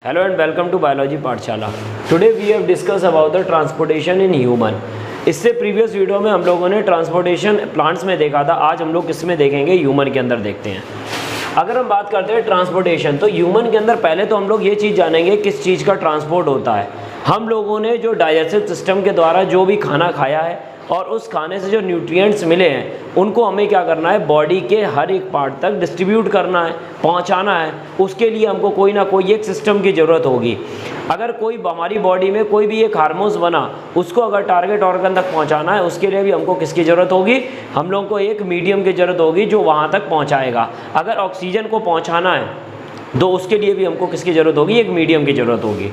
Hello and welcome to Biology पाठशाला। Today we have discussed about the transportation in human। इससे previous video में हम लोगों ने ट्रांसपोर्टेशन प्लांट्स में देखा था, आज हम लोग किसमें देखेंगे, ह्यूमन के अंदर देखते हैं। अगर हम बात करते हैं ट्रांसपोर्टेशन, तो ह्यूमन के अंदर पहले तो हम लोग ये चीज़ जानेंगे किस चीज़ का ट्रांसपोर्ट होता है। हम लोगों ने जो डाइजेस्टिव सिस्टम के द्वारा जो भी खाना खाया है और उस खाने से जो न्यूट्रिएंट्स मिले हैं उनको हमें क्या करना है, बॉडी के हर एक पार्ट तक डिस्ट्रीब्यूट करना है, पहुंचाना है। उसके लिए हमको कोई ना कोई एक सिस्टम की ज़रूरत होगी। अगर कोई हमारी बॉडी में कोई भी एक हार्मोन्स बना, उसको अगर टारगेट ऑर्गन तक पहुंचाना है, उसके लिए भी हमको किसकी ज़रूरत होगी, हम लोगों को एक मीडियम की ज़रूरत होगी जो वहाँ तक पहुँचाएगा। अगर ऑक्सीजन को पहुँचाना है तो उसके लिए भी हमको किसकी ज़रूरत होगी, एक मीडियम की ज़रूरत होगी।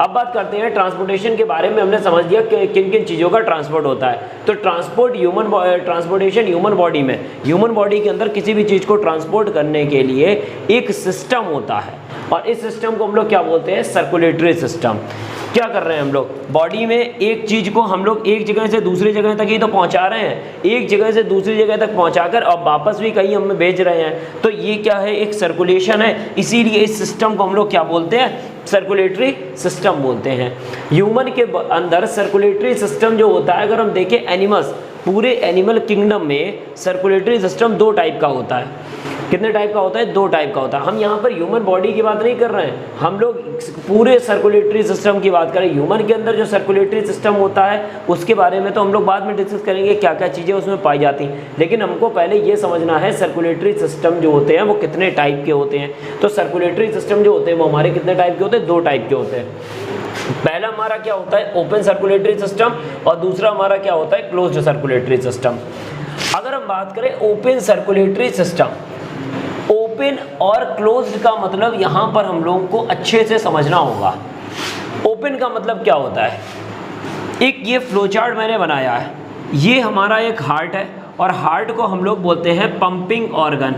अब बात करते हैं ट्रांसपोर्टेशन के बारे में। हमने समझ लिया कि किन किन चीज़ों का ट्रांसपोर्ट होता है। तो ट्रांसपोर्टेशन ह्यूमन बॉडी में, ह्यूमन बॉडी के अंदर किसी भी चीज़ को ट्रांसपोर्ट करने के लिए एक सिस्टम होता है और इस सिस्टम को हम लोग क्या बोलते हैं, सर्कुलेटरी सिस्टम। क्या कर रहे हैं हम लोग, बॉडी में एक चीज़ को हम लोग एक जगह से दूसरी जगह तक ही तो पहुंचा रहे हैं, एक जगह से दूसरी जगह तक पहुंचाकर और वापस भी कहीं हमें भेज रहे हैं। तो ये क्या है, एक सर्कुलेशन है। इसीलिए इस सिस्टम को हम लोग क्या बोलते हैं, सर्कुलेटरी सिस्टम बोलते हैं। ह्यूमन के अंदर सर्कुलेटरी सिस्टम जो होता है, अगर हम देखें एनिमल्स, पूरे एनिमल किंगडम में सर्कुलेटरी सिस्टम दो टाइप का होता है। कितने टाइप का होता है, दो टाइप का होता है। हम यहाँ पर ह्यूमन बॉडी की बात नहीं कर रहे हैं, हम लोग पूरे सर्कुलेटरी सिस्टम की बात करें। ह्यूमन के अंदर जो सर्कुलेटरी सिस्टम होता है उसके बारे में तो हम लोग बाद में डिस्कस करेंगे, क्या क्या चीज़ें उसमें पाई जाती हैं। लेकिन हमको पहले ये समझना है सर्कुलेटरी सिस्टम जो होते हैं वो कितने टाइप के होते हैं। तो सर्कुलेटरी सिस्टम जो होते हैं वो हमारे कितने टाइप के होते हैं, दो टाइप के होते हैं। पहला हमारा क्या होता है, ओपन सर्कुलेटरी सिस्टम, और दूसरा हमारा क्या होता है, क्लोज्ड सर्कुलेटरी सिस्टम। अगर हम बात करें ओपन सर्कुलेटरी सिस्टम, ओपन और क्लोज्ड का मतलब यहाँ पर हम लोगों को अच्छे से समझना होगा। ओपन का मतलब क्या होता है, एक ये फ्लो चार्ट मैंने बनाया है, ये हमारा एक हार्ट है और हार्ट को हम लोग बोलते हैं पंपिंग ऑर्गन,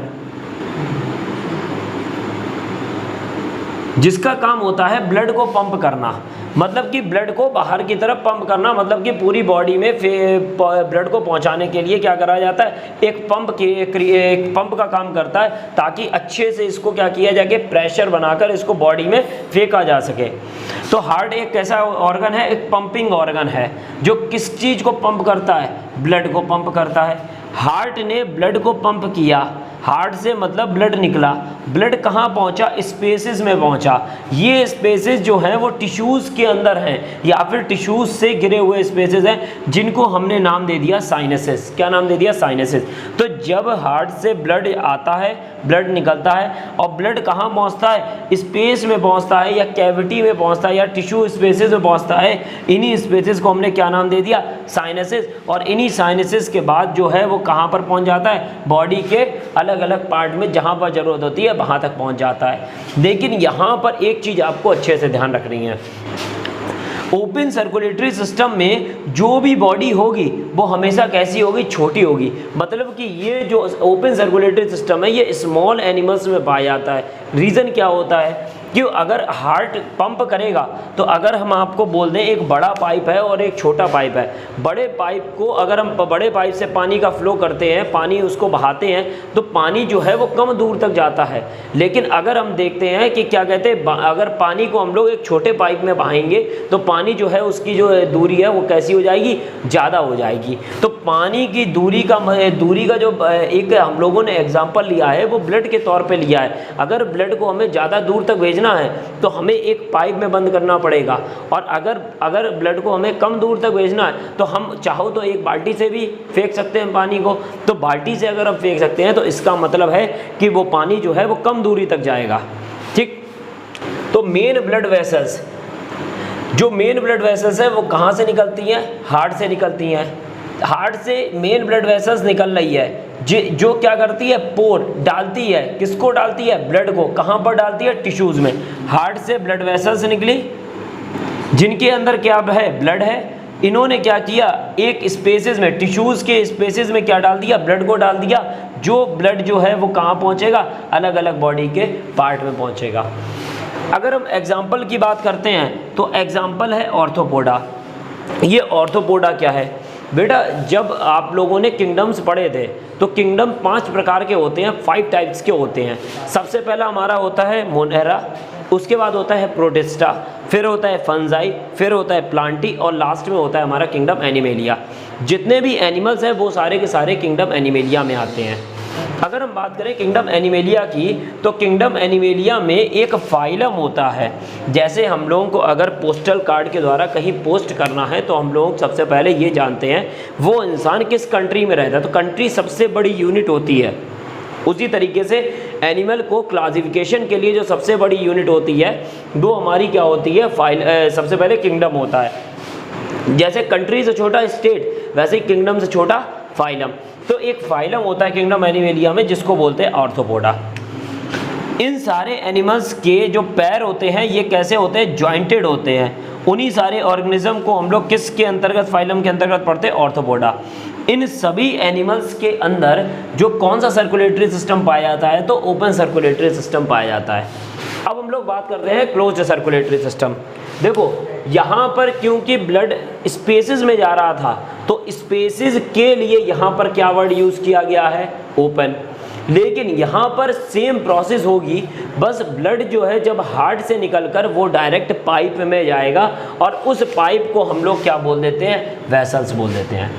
जिसका काम होता है ब्लड को पंप करना। मतलब कि ब्लड को बाहर की तरफ पंप करना, मतलब कि पूरी बॉडी में ब्लड को पहुंचाने के लिए क्या करा जाता है, एक पंप का काम करता है, ताकि अच्छे से इसको क्या किया जाए, प्रेशर बनाकर इसको बॉडी में फेंका जा सके। तो हार्ट एक कैसा ऑर्गन है, एक पंपिंग ऑर्गन है जो किस चीज़ को पंप करता है, ब्लड को पंप करता है। हार्ट ने ब्लड को पंप किया, हार्ट से मतलब ब्लड निकला, ब्लड कहाँ पहुँचा, स्पेसेस में पहुँचा। ये स्पेसेस जो हैं वो टिश्यूज़ के अंदर हैं या फिर टिश्यूज़ से घिरे हुए स्पेसेस हैं, जिनको हमने नाम दे दिया साइनसेस। क्या नाम दे दिया, साइनसेस। तो जब हार्ट से ब्लड आता है, ब्लड निकलता है और ब्लड कहाँ पहुँचता है, स्पेस में पहुँचता है या कैविटी में पहुँचता है या टिश्यू स्पेसेस में पहुँचता है। इन्हीं स्पेसेस को हमने क्या नाम दे दिया, साइनसेस। और इन्हीं साइनसेस के बाद जो है वो कहाँ पर पहुँच जाता है, बॉडी के अलग अलग पार्ट में जहाँ पर ज़रूरत होती है वहाँ तक पहुँच जाता है। लेकिन यहाँ पर एक चीज़ आपको अच्छे से ध्यान रखनी है, ओपन सर्कुलेटरी सिस्टम में जो भी बॉडी होगी वो हमेशा कैसी होगी, छोटी होगी। मतलब कि ये जो ओपन सर्कुलेटरी सिस्टम है ये स्मॉल एनिमल्स में पाया जाता है। रीज़न क्या होता है, क्यों, अगर हार्ट पंप करेगा तो अगर हम आपको बोल दें एक बड़ा पाइप है और एक छोटा पाइप है, बड़े पाइप को अगर हम बड़े पाइप से पानी का फ्लो करते हैं, पानी उसको बहाते हैं, तो पानी जो है वो कम दूर तक जाता है। लेकिन अगर हम देखते हैं कि क्या कहते हैं, अगर पानी को हम लोग एक छोटे पाइप में बहाएंगे तो पानी जो है उसकी जो दूरी है वो कैसी हो जाएगी, ज़्यादा हो जाएगी। तो पानी की दूरी का जो एक हम लोगों ने एग्जाम्पल लिया है वो ब्लड के तौर पर लिया है। अगर ब्लड को हमें ज़्यादा दूर तक भेजना है तो हमें एक पाइप में बंद करना पड़ेगा, और अगर ब्लड को हमें कम दूर तक भेजना है तो हम चाहो तो एक बाल्टी से भी फेंक सकते हैं पानी को। तो बाल्टी से अगर हम फेंक सकते हैं तो इसका मतलब है कि वो पानी जो है वो कम दूरी तक जाएगा। ठीक, तो मेन ब्लड वेसल्स, जो मेन ब्लड वेसल्स है वो कहाँ से निकलती हैं, हार्ट से निकलती हैं। हार्ट से मेन ब्लड वेसल्स निकल रही है, जो क्या करती है, पोर डालती है, किसको डालती है, ब्लड को। कहाँ पर डालती है, टिश्यूज़ में। हार्ट से ब्लड वेसल्स निकली जिनके अंदर क्या है, ब्लड है। इन्होंने क्या किया, एक स्पेसेस में, टिश्यूज़ के स्पेसेस में क्या डाल दिया, ब्लड को डाल दिया। जो ब्लड जो है वो कहाँ पहुँचेगा, अलग अलग बॉडी के पार्ट में पहुँचेगा। अगर हम एग्जाम्पल की बात करते हैं तो एग्जाम्पल है ऑर्थोपोडा। ये ऑर्थोपोडा क्या है बेटा, जब आप लोगों ने किंगडम्स पढ़े थे तो किंगडम 5 प्रकार के होते हैं, 5 टाइप्स के होते हैं। सबसे पहला हमारा होता है मोनेरा, उसके बाद होता है प्रोटिस्टा, फिर होता है फंजाई, फिर होता है प्लांटी और लास्ट में होता है हमारा किंगडम एनिमेलिया। जितने भी एनिमल्स हैं वो सारे के सारे किंगडम एनिमेलिया में आते हैं। अगर हम बात करें किंगडम एनिमेलिया की, तो किंगडम एनिमेलिया में एक फाइलम होता है। जैसे हम लोगों को अगर पोस्टल कार्ड के द्वारा कहीं पोस्ट करना है तो हम लोग सबसे पहले ये जानते हैं वो इंसान किस कंट्री में रहता है, तो कंट्री सबसे बड़ी यूनिट होती है। उसी तरीके से एनिमल को क्लासिफिकेशन के लिए जो सबसे बड़ी यूनिट होती है वो हमारी क्या होती है, सबसे पहले किंगडम होता है। जैसे कंट्री से छोटा स्टेट, वैसे ही किंगडम से छोटा फाइलम। तो एक फाइलम होता है किंगडम एनिमेलिया में जिसको बोलते हैं आर्थ्रोपोडा। इन सारे एनिमल्स के जो पैर होते हैं ये कैसे होते हैं, जॉइंटेड होते हैं। उन्हीं सारे ऑर्गेनिज्म को हम लोग किसके अंतर्गत, फाइलम के अंतर्गत पढ़ते हैं, आर्थ्रोपोडा। इन सभी एनिमल्स के अंदर जो कौन सा सर्कुलेटरी सिस्टम पाया जाता है, तो ओपन सर्कुलेटरी सिस्टम पाया जाता है। अब हम लोग बात करते हैं क्लोज्ड सर्कुलेटरी सिस्टम। देखो यहाँ पर क्योंकि ब्लड स्पेसेस में जा रहा था तो स्पेसेस के लिए यहाँ पर क्या वर्ड यूज़ किया गया है, ओपन। लेकिन यहाँ पर सेम प्रोसेस होगी, बस ब्लड जो है जब हार्ट से निकलकर वो डायरेक्ट पाइप में जाएगा और उस पाइप को हम लोग क्या बोल देते हैं, वेसल्स बोल देते हैं।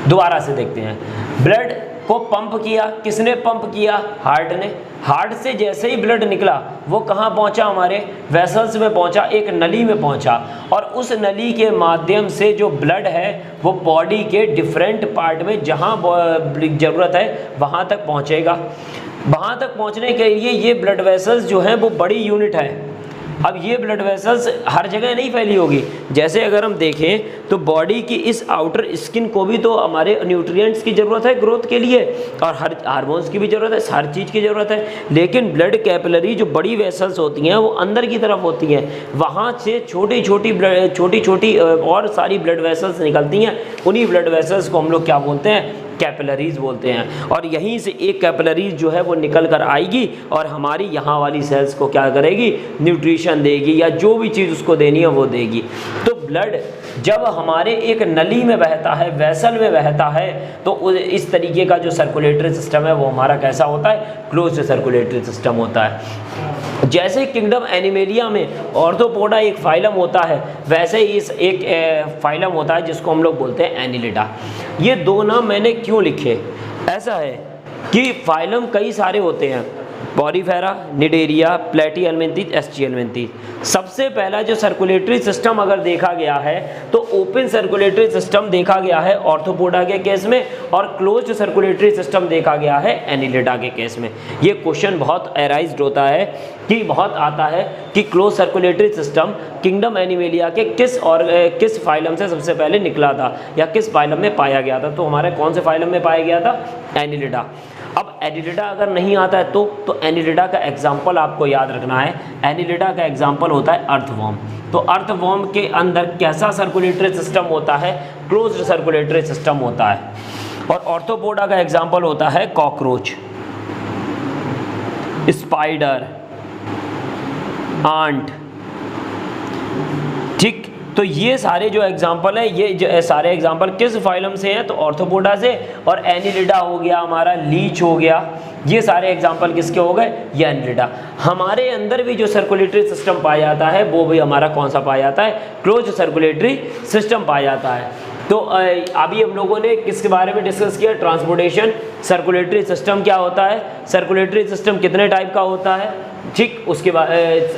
दोबारा से देखते हैं, ब्लड को पंप किया, किसने पंप किया, हार्ट ने। हार्ट से जैसे ही ब्लड निकला वो कहाँ पहुँचा, हमारे वेसल्स में पहुँचा, एक नली में पहुँचा और उस नली के माध्यम से जो ब्लड है वो बॉडी के डिफरेंट पार्ट में जहाँ ज़रूरत है वहाँ तक पहुँचेगा। वहाँ तक पहुँचने के लिए ये ब्लड वेसल्स जो हैं वो बड़ी यूनिट है। अब ये ब्लड वेसल्स हर जगह नहीं फैली होगी। जैसे अगर हम देखें तो बॉडी की इस आउटर स्किन को भी तो हमारे न्यूट्रिएंट्स की ज़रूरत है ग्रोथ के लिए, और हर हार्मोन्स की भी ज़रूरत है, हर चीज़ की ज़रूरत है। लेकिन ब्लड कैपिलरी जो बड़ी वेसल्स होती हैं वो अंदर की तरफ होती हैं, वहाँ से छोटी छोटी और सारी ब्लड वेसल्स निकलती हैं। उन्हीं ब्लड वेसल्स को हम लोग क्या बोलते हैं, कैपिलरीज बोलते हैं। और यहीं से एक कैपिलरीज जो है वो निकल कर आएगी और हमारी यहाँ वाली सेल्स को क्या करेगी, न्यूट्रिशन देगी या जो भी चीज़ उसको देनी है वो देगी। तो ब्लड जब हमारे एक नली में बहता है, वेसल में बहता है, तो इस तरीके का जो सर्कुलेटरी सिस्टम है वो हमारा कैसा होता है, क्लोज्ड सर्कुलेटरी सिस्टम होता है। जैसे किंगडम एनिमेलिया में ऑर्थ्रोपोडा एक फाइलम होता है, वैसे ही इस एक फाइलम होता है जिसको हम लोग बोलते हैं एनिलिडा। ये दो नाम मैंने क्यों लिखे, ऐसा है कि फाइलम कई सारे होते हैं, पॉरीफेरा, निडेरिया, प्लेटीहेल्मिन्थीज, एस्चिहेल्मिन्थीज। सबसे पहला जो सर्कुलेटरी सिस्टम अगर देखा गया है तो ओपन सर्कुलेटरी सिस्टम देखा गया है ऑर्थ्रोपोडा के केस में, और क्लोज्ड सर्कुलेटरी सिस्टम देखा गया है एनिलिडा के केस में। ये क्वेश्चन बहुत एराइज्ड होता है कि बहुत आता है कि close circulatory system kingdom animalia के किस फाइलम से सबसे पहले निकला था या किस फाइलम में पाया गया था। तो हमारे कौन से फाइलम में पाया गया था, एनिलिडा। अब एनिलिडा अगर नहीं आता है तो एनिलिडा का एग्जाम्पल आपको याद रखना है। एनिलिडा का एग्जाम्पल होता है अर्थवॉर्म। तो अर्थवॉर्म के अंदर कैसा सर्कुलेटरी सिस्टम होता है, क्लोज्ड सर्कुलेटरी सिस्टम होता है। और ऑर्थ्रोपोडा का एग्जाम्पल होता है कॉकरोच, स्पाइडर, आंट। ठीक, तो ये सारे जो एग्जाम्पल हैं, ये सारे एग्जाम्पल किस फाइलम से हैं, तो ऑर्थ्रोपोडा से। और एनिलिडा हो गया हमारा, लीच हो गया, ये सारे एग्जाम्पल किसके हो गए, ये एनिलिडा। हमारे अंदर भी जो सर्कुलेटरी सिस्टम पाया जाता है वो भी हमारा कौन सा पाया जाता है, क्लोज्ड सर्कुलेटरी सिस्टम पाया जाता है। तो अभी हम लोगों ने किसके बारे में डिस्कस किया, ट्रांसपोर्टेशन। सर्कुलेटरी सिस्टम क्या होता है, सर्कुलेटरी सिस्टम कितने टाइप का होता है, ठीक। उसके बाद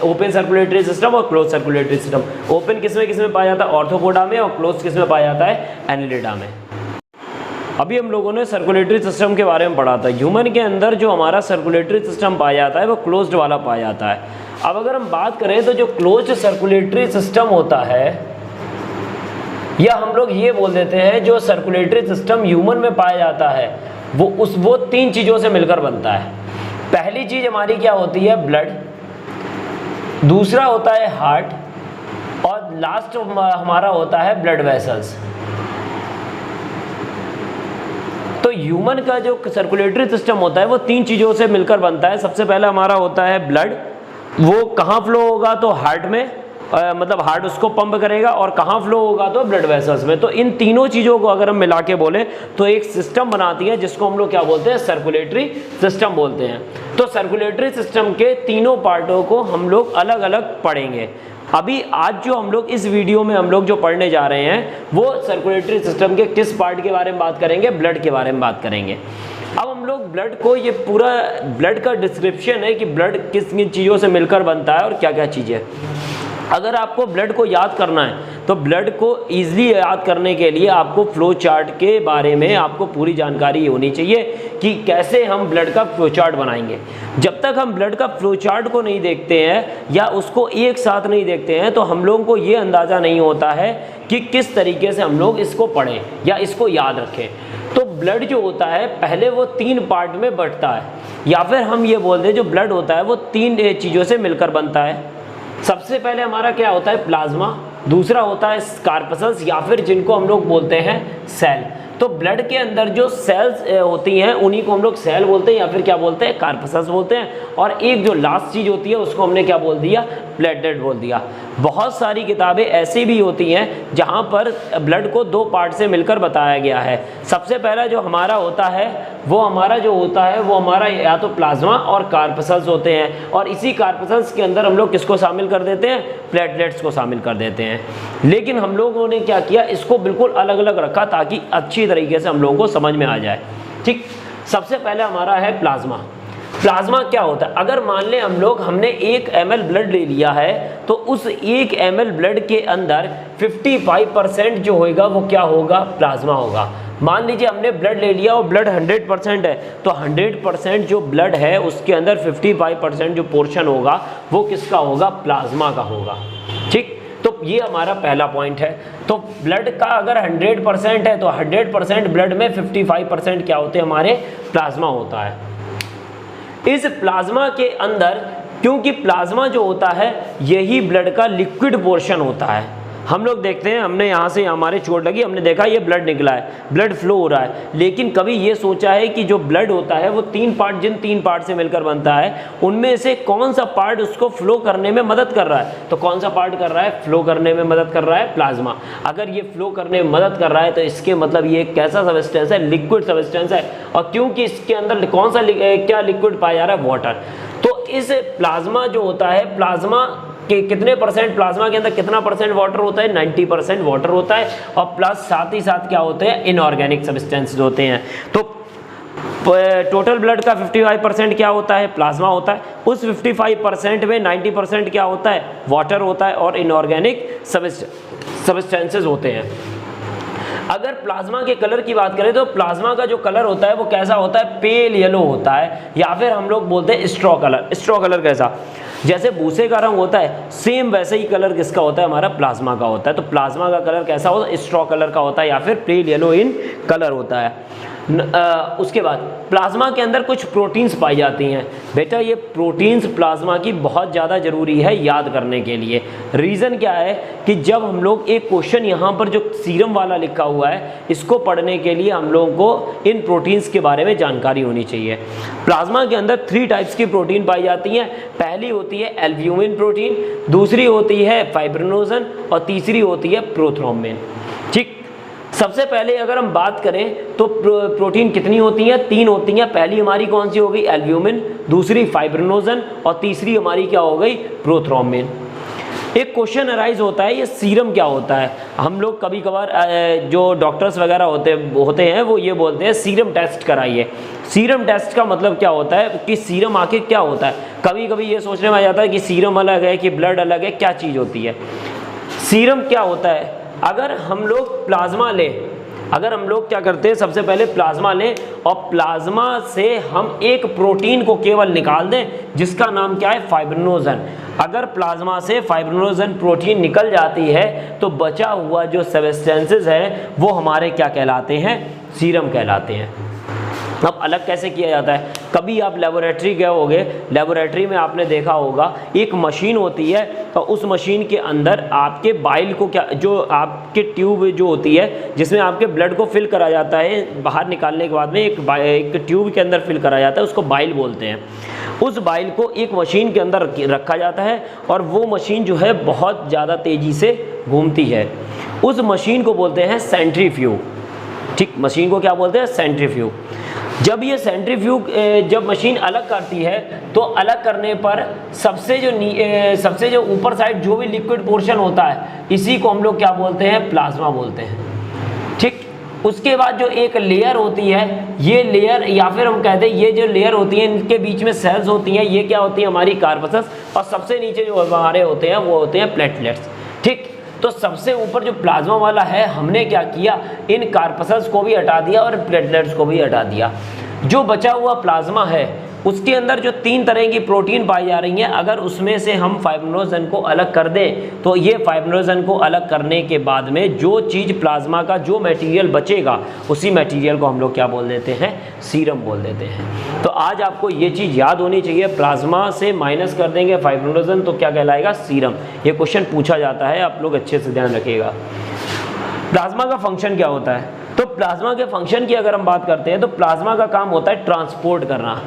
ओपन सर्कुलेटरी सिस्टम और क्लोज सर्कुलेटरी सिस्टम। ओपन किसमें पाया जाता है, ऑर्थ्रोपोडा में, और क्लोज किसमें पाया जाता है, एनिलिडा में। अभी हम लोगों ने सर्कुलेटरी सिस्टम के बारे में पढ़ा था। ह्यूमन के अंदर जो हमारा सर्कुलेटरी सिस्टम पाया जाता है वो क्लोज्ड वाला पाया जाता है। अब अगर हम बात करें तो जो क्लोज्ड सर्कुलेटरी सिस्टम होता है, या हम लोग ये बोल देते हैं जो सर्कुलेटरी सिस्टम ह्यूमन में पाया जाता है वो तीन चीज़ों से मिलकर बनता है। पहली चीज़ हमारी क्या होती है, ब्लड। दूसरा होता है हार्ट, और लास्ट हमारा होता है ब्लड वेसल्स। तो ह्यूमन का जो सर्कुलेटरी सिस्टम होता है वो तीन चीज़ों से मिलकर बनता है। सबसे पहला हमारा होता है ब्लड, वो कहाँ फ्लो होगा, तो हार्ट में। मतलब हार्ट उसको पंप करेगा, और कहाँ फ्लो होगा, तो ब्लड वेसल्स में। तो इन तीनों चीज़ों को अगर हम मिला के बोले तो एक सिस्टम बनाती है जिसको हम लोग क्या बोलते हैं, सर्कुलेटरी सिस्टम बोलते हैं। तो सर्कुलेटरी सिस्टम के तीनों पार्टों को हम लोग अलग अलग पढ़ेंगे। अभी आज जो हम लोग इस वीडियो में हम लोग जो पढ़ने जा रहे हैं वो सर्कुलेटरी सिस्टम के किस पार्ट के बारे में बात करेंगे, ब्लड के बारे में बात करेंगे। अब हम लोग ब्लड को, ये पूरा ब्लड का डिस्क्रिप्शन है कि ब्लड किस किन चीज़ों से मिलकर बनता है और क्या क्या चीज़ें। अगर आपको ब्लड को याद करना है तो ब्लड को ईजिली याद करने के लिए आपको फ्लो चार्ट के बारे में आपको पूरी जानकारी होनी चाहिए कि कैसे हम ब्लड का फ्लो चार्ट बनाएंगे। जब तक हम ब्लड का फ्लो चार्ट को नहीं देखते हैं या उसको एक साथ नहीं देखते हैं तो हम लोगों को ये अंदाज़ा नहीं होता है कि किस तरीके से हम लोग इसको पढ़ें या इसको याद रखें। तो ब्लड जो होता है पहले वो 3 पार्ट में बंटता है, या फिर हम ये बोल दें जो ब्लड होता है वो 3 चीज़ों से मिलकर बनता है। सबसे पहले हमारा क्या होता है, प्लाज्मा, दूसरा होता है कार्पसल्स या फिर जिनको हम लोग बोलते हैं सेल। तो ब्लड के अंदर जो सेल्स होती हैं उन्हीं को हम लोग सेल बोलते हैं या फिर क्या बोलते हैं, कार्पसल्स बोलते हैं। और एक जो लास्ट चीज़ होती है उसको हमने क्या बोल दिया, प्लेटलेट बोल दिया। बहुत सारी किताबें ऐसी भी होती हैं जहाँ पर ब्लड को 2 पार्ट से मिलकर बताया गया है। सबसे पहला जो हमारा होता है वो हमारा या तो प्लाज्मा और कार्पसल्स होते हैं, और इसी कार्पसल्स के अंदर हम लोग किसको शामिल कर देते हैं, प्लेटलेट्स को शामिल कर देते हैं। लेकिन हम लोगों ने क्या किया, इसको बिल्कुल अलग अलग रखा ताकि अच्छी तरीके से हम लोगों को समझ में आ जाए। ठीक, सबसे पहले हमारा है प्लाज्मा। प्लाज्मा क्या होता है, अगर मान लें हमने 1 ml ब्लड ले लिया है तो उस 1 ml ब्लड के अंदर 55% जो होगा वो क्या होगा, प्लाज्मा होगा। मान लीजिए हमने ब्लड ले लिया और ब्लड 100% है तो 100% जो ब्लड है उसके अंदर 55% जो पोर्शन होगा वो किसका होगा, प्लाज्मा का होगा। ठीक, तो ये हमारा पहला पॉइंट है। तो ब्लड का अगर 100% है तो 100% ब्लड में 55% क्या होते हैं, हमारे प्लाज्मा होता है। इस प्लाज्मा के अंदर, क्योंकि प्लाज्मा जो होता है यही ब्लड का लिक्विड पोर्शन होता है। हम लोग देखते हैं, हमने यहाँ से हमारे चोट लगी, हमने देखा ये ब्लड निकला है, ब्लड फ्लो हो रहा है, लेकिन कभी ये सोचा है कि जो ब्लड होता है वो 3 पार्ट, जिन 3 पार्ट से मिलकर बनता है उनमें से कौन सा पार्ट उसको फ्लो करने में मदद कर रहा है। तो कौन सा पार्ट कर रहा है, फ्लो करने में मदद कर रहा है प्लाज्मा। अगर ये फ्लो करने में मदद कर रहा है तो इसके मतलब ये कैसा सब्सटेंस है, लिक्विड सब्सटेंस है। और क्योंकि इसके अंदर कौन सा क्या लिक्विड पाया जा रहा है, वाटर। तो इस प्लाज्मा जो होता है, प्लाज्मा कि कितने परसेंट, प्लाज्मा के अंदर कितना परसेंट वाटर होता है, 90% वाटर होता है। और प्लस साथ ही साथ क्या होते हैं, इनऑर्गेनिक सब्सटेंसेस होते हैं। तो टोटल ब्लड का 55% क्या होता है, प्लाज्मा होता है। उस 55% में 90% क्या होता है, वाटर होता है और इनऑर्गेनिक सब्सटेंसेस होते हैं। अगर प्लाज्मा के कलर की बात करें तो प्लाज्मा का जो कलर होता है वो कैसा होता है, पेल येलो होता है, या फिर हम लोग बोलते हैं स्ट्रॉ कलर। स्ट्रॉ कलर कैसा, जैसे भूसे का रंग होता है सेम वैसे ही कलर किसका होता है, हमारा प्लाज्मा का होता है। तो प्लाज्मा का कलर कैसा होता है, स्ट्रॉ कलर का होता है या फिर पेल येलो इन कलर होता है। उसके बाद प्लाज्मा के अंदर कुछ प्रोटीन्स पाई जाती हैं। बेटा ये प्रोटीन्स प्लाज्मा की बहुत ज़्यादा ज़रूरी है याद करने के लिए। रीज़न क्या है कि जब हम लोग एक क्वेश्चन यहाँ पर जो सीरम वाला लिखा हुआ है इसको पढ़ने के लिए हम लोगों को इन प्रोटीन्स के बारे में जानकारी होनी चाहिए। प्लाज्मा के अंदर 3 टाइप्स की प्रोटीन पाई जाती हैं। पहली होती है एल्ब्यूमिन प्रोटीन, दूसरी होती है फाइब्रिनोजन और तीसरी होती है प्रोथ्रोम्बिन। ठीक, सबसे पहले अगर हम बात करें तो प्रोटीन कितनी होती हैं, 3 होती हैं। पहली हमारी कौन सी हो गई, एल्ब्यूमिन, दूसरी फाइब्रिनोजन और तीसरी हमारी क्या हो गई, प्रोथ्रोम्बिन। एक क्वेश्चन अराइज होता है, ये सीरम क्या होता है। हम लोग कभी कभार जो डॉक्टर्स वगैरह होते हैं वो ये बोलते हैं सीरम टेस्ट कराइए। सीरम टेस्ट का मतलब क्या होता है कि सीरम आखिर क्या होता है। कभी कभी ये सोचने में आ जाता है कि सीरम अलग है कि ब्लड अलग है, क्या चीज़ होती है। सीरम क्या होता है, अगर हम लोग प्लाज्मा लें, अगर हम लोग क्या करते हैं, सबसे पहले प्लाज्मा लें और प्लाज्मा से हम एक प्रोटीन को केवल निकाल दें जिसका नाम क्या है, फाइब्रिनोजन। अगर प्लाज्मा से फाइब्रिनोजन प्रोटीन निकल जाती है तो बचा हुआ जो सब्सटेंसेस है वो हमारे क्या कहलाते हैं, सीरम कहलाते हैं। अब अलग कैसे किया जाता है, कभी आप लेबोरेटरी गए होंगे, लेबोरेटरी में आपने देखा होगा एक मशीन होती है और उस मशीन के अंदर आपके बाइल को क्या, जो आपके ट्यूब जो होती है जिसमें आपके ब्लड को फिल करा जाता है, बाहर निकालने के बाद में एक ट्यूब के अंदर फिल करा जाता है, उसको बाइल बोलते हैं। उस बाइल को एक मशीन के अंदर रखा जाता है और वो मशीन जो है बहुत ज़्यादा तेज़ी से घूमती है। उस मशीन को बोलते हैं सेंट्रीफ्यूग। ठीक, मशीन को क्या बोलते हैं? सेंट्रीफ्यूग। जब ये सेंट्रीफ्यूग जब मशीन अलग करती है तो अलग करने पर सबसे जो ऊपर साइड जो भी लिक्विड पोर्शन होता है, इसी को हम लोग क्या बोलते हैं? प्लाज्मा बोलते हैं। ठीक, उसके बाद जो एक लेयर होती है, ये लेयर या फिर हम कहते हैं ये जो लेयर होती है, इनके बीच में सेल्स होती हैं, ये क्या होती है? हमारी कार्पसस। और सबसे नीचे जो हमारे होते हैं वो होते हैं प्लेटलेट्स। ठीक, तो सबसे ऊपर जो प्लाज्मा वाला है, हमने क्या किया? इन कार्पसस को भी हटा दिया और प्लेटलेट्स को भी हटा दिया। जो बचा हुआ प्लाज्मा है उसके अंदर जो 3 तरह की प्रोटीन पाई जा रही हैं, अगर उसमें से हम फाइब्रिनोजन को अलग कर दें तो ये फाइब्रिनोजन को अलग करने के बाद में जो चीज़ प्लाज्मा का जो मटेरियल बचेगा, उसी मटेरियल को हम लोग क्या बोल देते हैं? सीरम बोल देते हैं। तो आज आपको ये चीज़ याद होनी चाहिए, प्लाज्मा से माइनस कर देंगे फाइब्रिनोजन तो क्या कहलाएगा? सीरम। ये क्वेश्चन पूछा जाता है, आप लोग अच्छे से ध्यान रखिएगा। प्लाज्मा का फंक्शन क्या होता है? तो प्लाज्मा के फंक्शन की अगर हम बात करते हैं तो प्लाज्मा का काम होता है ट्रांसपोर्ट करना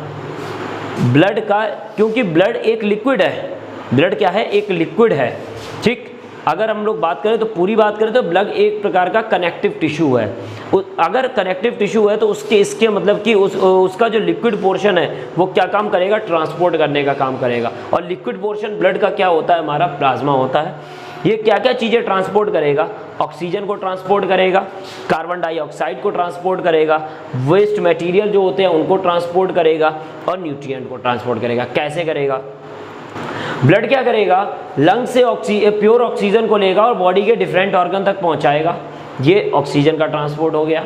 ब्लड का, क्योंकि ब्लड एक लिक्विड है। ब्लड क्या है? एक लिक्विड है। ठीक, अगर हम लोग बात करें तो पूरी बात करें तो ब्लड एक प्रकार का कनेक्टिव टिश्यू है। अगर कनेक्टिव टिश्यू है तो इसके मतलब कि उसका जो लिक्विड पोर्शन है वो क्या काम करेगा? ट्रांसपोर्ट करने का काम करेगा। और लिक्विड पोर्शन ब्लड का क्या होता है? हमारा प्लाज्मा होता है। ये क्या क्या चीज़ें ट्रांसपोर्ट करेगा? ऑक्सीजन को ट्रांसपोर्ट करेगा, कार्बन डाइऑक्साइड को ट्रांसपोर्ट करेगा, वेस्ट मटेरियल जो होते हैं उनको ट्रांसपोर्ट करेगा और न्यूट्रिएंट को ट्रांसपोर्ट करेगा। कैसे करेगा? ब्लड क्या करेगा? लंग से प्योर ऑक्सीजन को लेगा और बॉडी के डिफरेंट ऑर्गन तक पहुंचाएगा। ये ऑक्सीजन का ट्रांसपोर्ट हो गया।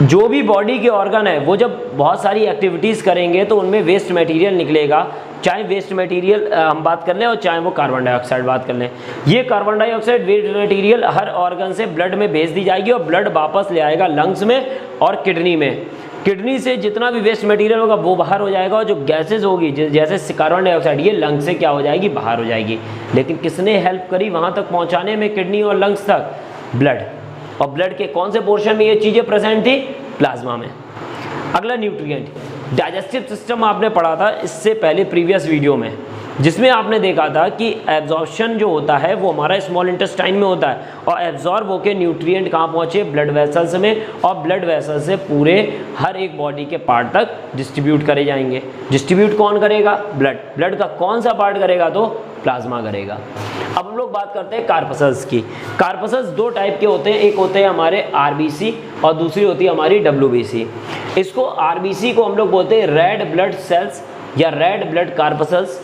जो भी बॉडी के ऑर्गन है वो जब बहुत सारी एक्टिविटीज़ करेंगे तो उनमें वेस्ट मटेरियल निकलेगा, चाहे वेस्ट मटेरियल हम बात कर लें और चाहे वो कार्बन डाइऑक्साइड बात कर लें। ये कार्बन डाइऑक्साइड वेस्ट मटेरियल हर ऑर्गन से ब्लड में भेज दी जाएगी और ब्लड वापस ले आएगा लंग्स में और किडनी में। किडनी से जितना भी वेस्ट मटेरियल होगा वो बाहर हो जाएगा और जो गैसेज होगी जैसे कार्बन डाइऑक्साइड, ये लंग्स से क्या हो जाएगी? बाहर हो जाएगी। लेकिन किसने हेल्प करी वहाँ तक पहुँचाने में, किडनी और लंग्स तक? ब्लड। और ब्लड के कौन से पोर्शन में ये चीज़ें प्रेजेंट थी? प्लाज्मा में। अगला न्यूट्रिएंट। डाइजेस्टिव सिस्टम आपने पढ़ा था इससे पहले प्रीवियस वीडियो में, जिसमें आपने देखा था कि एब्जॉर्प्शन जो होता है वो हमारा स्मॉल इंटेस्टाइन में होता है और एब्जॉर्ब होकर न्यूट्रिएंट कहाँ पहुँचे? ब्लड वेसल्स में, और ब्लड वेसल्स से पूरे हर एक बॉडी के पार्ट तक डिस्ट्रीब्यूट करे जाएंगे। डिस्ट्रीब्यूट कौन करेगा? ब्लड। ब्लड का कौन सा पार्ट करेगा? तो प्लाज्मा करेगा। अब हम लोग बात करते हैं कार्पसल्स की। कार्पसल्स 2 टाइप के होते हैं, एक होते हैं हमारे आरबीसी और दूसरी होती है हमारी डब्ल्यूबीसी। इसको आरबीसी को हम लोग बोलते हैं रेड ब्लड सेल्स या red blood corpuscles,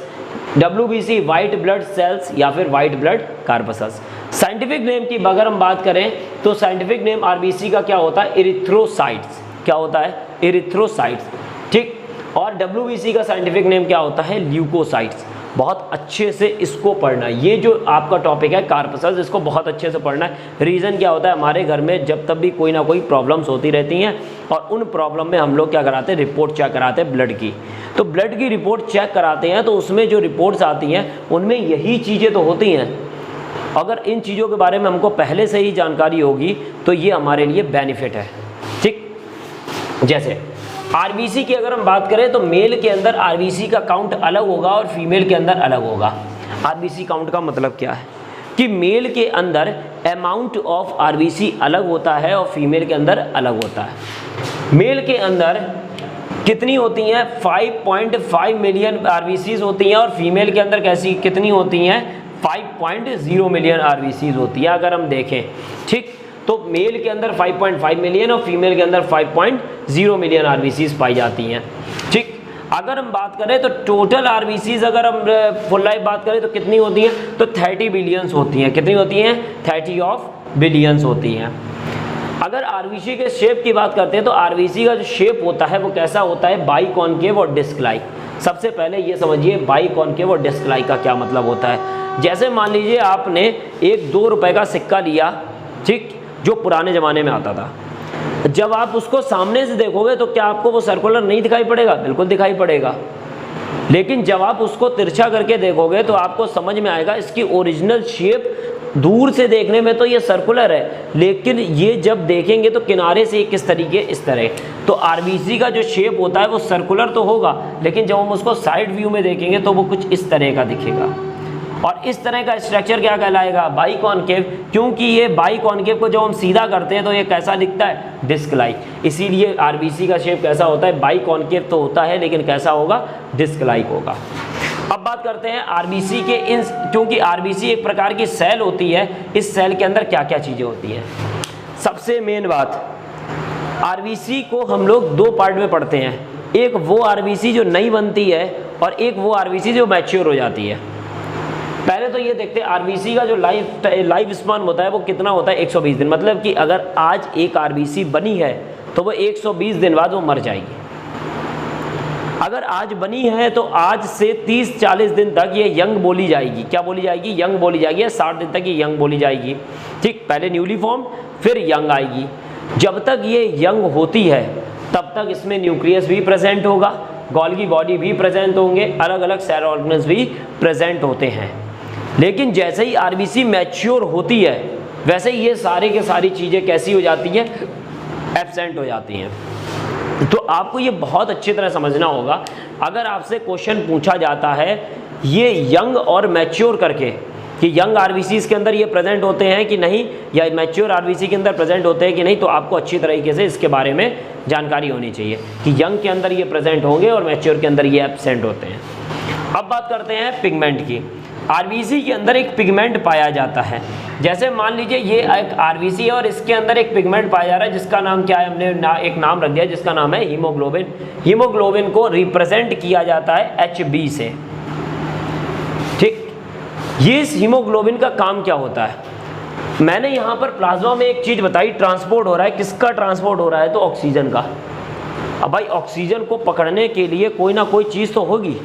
WBC white blood cells या फिर white blood corpuscles. Scientific name की अगर हम बात करें तो साइंटिफिक नेम आरबीसी का क्या होता है? इरिथ्रोसाइट्स। क्या होता है? इरिथ्रोसाइट्स। ठीक, और डब्ल्यूबीसी का साइंटिफिक नेम क्या होता है? ल्यूकोसाइट्स। बहुत अच्छे से इसको पढ़ना, ये जो आपका टॉपिक है कार्पसल्स, इसको बहुत अच्छे से पढ़ना है। रीज़न क्या होता है? हमारे घर में जब तब भी कोई ना कोई प्रॉब्लम्स होती रहती हैं और उन प्रॉब्लम में हम लोग क्या कराते हैं? रिपोर्ट चेक कराते हैं ब्लड की। तो ब्लड की रिपोर्ट चेक कराते हैं तो उसमें जो रिपोर्ट्स आती हैं उनमें यही चीज़ें तो होती हैं। अगर इन चीज़ों के बारे में हमको पहले से ही जानकारी होगी तो ये हमारे लिए बेनिफिट है। ठीक, जैसे आरबीसी की अगर हम बात करें तो मेल के अंदर आरबीसी का काउंट अलग होगा और फीमेल के अंदर अलग होगा। आरबीसी काउंट का मतलब क्या है? कि मेल के अंदर अमाउंट ऑफ आरबीसी अलग होता है और फीमेल के अंदर अलग होता है। मेल के अंदर कितनी होती हैं? 5.5 मिलियन आरबीसीज होती हैं और फीमेल के अंदर कितनी होती हैं? 5.0 मिलियन आरबीसीज होती है अगर हम देखें। ठीक, तो मेल के अंदर 5.5 मिलियन और फीमेल के अंदर 5.0 मिलियन आरबीसीज पाई जाती हैं। ठीक, अगर हम बात करें तो टोटल आरबीसीज अगर हम फुल लाइफ बात करें तो कितनी होती हैं? तो 30 बिलियंस होती हैं। कितनी होती हैं? 30 बिलियंस होती हैं। अगर आरबीसी के शेप की बात करते हैं तो आरबीसी का जो शेप होता है वो कैसा होता है? बाइकॉनकेव और डिस्क लाइक। सबसे पहले ये समझिए बाइकॉनकेव और डिस्क लाइक का क्या मतलब होता है। जैसे मान लीजिए आपने एक 2 रुपए का सिक्का लिया, ठीक, जो पुराने ज़माने में आता था। जब आप उसको सामने से देखोगे तो क्या आपको वो सर्कुलर नहीं दिखाई पड़ेगा? बिल्कुल दिखाई पड़ेगा। लेकिन जब आप उसको तिरछा करके देखोगे तो आपको समझ में आएगा इसकी ओरिजिनल शेप दूर से देखने में तो ये सर्कुलर है, लेकिन ये जब देखेंगे तो किनारे से किस तरीके, इस तरह। तो आरबीसी का जो शेप होता है वो सर्कुलर तो होगा, लेकिन जब हम उसको साइड व्यू में देखेंगे तो वो कुछ इस तरह का दिखेगा। और इस तरह का स्ट्रक्चर क्या कहलाएगा, बाइकॉन्केव, क्योंकि ये बाइकॉन्केव को जब हम सीधा करते हैं तो ये कैसा दिखता है, डिस्क लाइक। इसीलिए आरबीसी का शेप कैसा होता है, बाइकॉन्केव तो होता है लेकिन कैसा होगा, डिस्क लाइक होगा। अब बात करते हैं आरबीसी के इन, क्योंकि आरबीसी एक प्रकार की सेल होती है, इस सेल के अंदर क्या क्या चीज़ें होती हैं। सबसे मेन बात, आरबीसी को हम लोग दो पार्ट में पढ़ते हैं, एक वो आरबीसी जो नई बनती है और एक वो आरबीसी जो मैच्योर हो जाती है। पहले तो ये देखते हैं आरबीसी का जो लाइफ स्पान होता है वो कितना होता है, 120 दिन। मतलब कि अगर आज एक आरबीसी बनी है तो वो 120 दिन बाद वो मर जाएगी। अगर आज बनी है तो आज से 30-40 दिन तक ये यंग बोली जाएगी। क्या बोली जाएगी, यंग बोली जाएगी। 60 दिन तक ये यंग बोली जाएगी। ठीक, पहले न्यूली फॉर्म फिर यंग आएगी। जब तक ये यंग होती है तब तक इसमें न्यूक्लियस भी प्रेजेंट होगा, गोल्गी बॉडी भी प्रेजेंट होंगे, अलग अलग सेल ऑर्गन्स भी प्रेजेंट होते हैं। लेकिन जैसे ही आरबीसी मैच्योर होती है वैसे ही ये सारे के सारी चीज़ें कैसी हो जाती हैं, एब्सेंट हो जाती हैं। तो आपको ये बहुत अच्छी तरह समझना होगा। अगर आपसे क्वेश्चन पूछा जाता है ये यंग और मैच्योर करके कि यंग आरबीसी के अंदर ये प्रेजेंट होते हैं कि नहीं, या मैच्योर आरबीसी के अंदर प्रेजेंट होते हैं कि नहीं, तो आपको अच्छी तरीके से इसके बारे में जानकारी होनी चाहिए कि यंग के अंदर ये प्रेजेंट होंगे और मैच्योर के अंदर ये एब्सेंट होते हैं। अब बात करते हैं पिगमेंट की। आरबीसी के अंदर एक पिगमेंट पाया जाता है। जैसे मान लीजिए ये एक आरबीसी है और इसके अंदर एक पिगमेंट पाया जा रहा है जिसका नाम क्या है, हमने एक नाम रख दिया जिसका नाम है हीमोग्लोबिन। हीमोग्लोबिन को रिप्रेजेंट किया जाता है HB से। ठीक, ये इस हीमोग्लोबिन का काम क्या होता है, मैंने यहाँ पर प्लाज्मा में एक चीज़ बताई, ट्रांसपोर्ट हो रहा है। किसका ट्रांसपोर्ट हो रहा है, तो ऑक्सीजन का। अब भाई ऑक्सीजन को पकड़ने के लिए कोई ना कोई चीज़ तो होगी